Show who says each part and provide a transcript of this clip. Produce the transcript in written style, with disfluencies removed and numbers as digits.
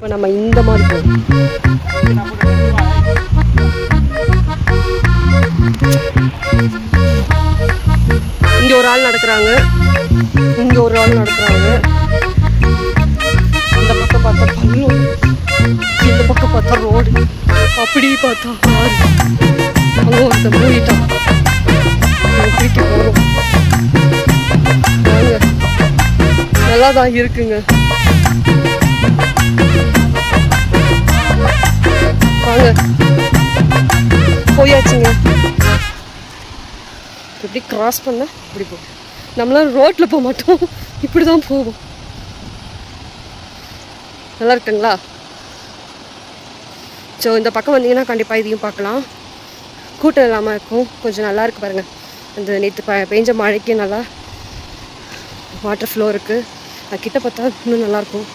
Speaker 1: இப்போ நம்ம இந்த மாதிரி போகணும். இங்க ஒரு ஆள் நடக்கிறாங்க, இங்க ஒரு ஆள் நடக்கிறாங்க. இந்த பக்கம் பார்த்தா பள்ளம், இந்த பக்கம் பார்த்தா ரோடு, அப்படி பார்த்தா ஆறு. அங்கே ஒருத்தர் மூடிட்டான். குளிக்க போகிறோம். வாங்க, நல்லா தான் இருக்குங்க. வாங்க, போயாச்சுங்க. இப்படி கிராஸ் பண்ண இப்படி போகும். நம்மளாம் ரோட்டில் போக மாட்டோம், இப்படி தான் போவோம். நல்லா இருக்குங்களா? ஸோ இந்த பக்கம் வந்தீங்கன்னா கண்டிப்பாக இதையும் பார்க்கலாம். கூட்டம் இல்லாமல் இருக்கும், கொஞ்சம் நல்லா இருக்குது பாருங்கள். அந்த நேற்று பெஞ்ச மழைக்கு நல்லா வாட்டர் ஃப்ளோ இருக்குது. அது கிட்ட பார்த்தா இன்னும் நல்லாயிருக்கும்.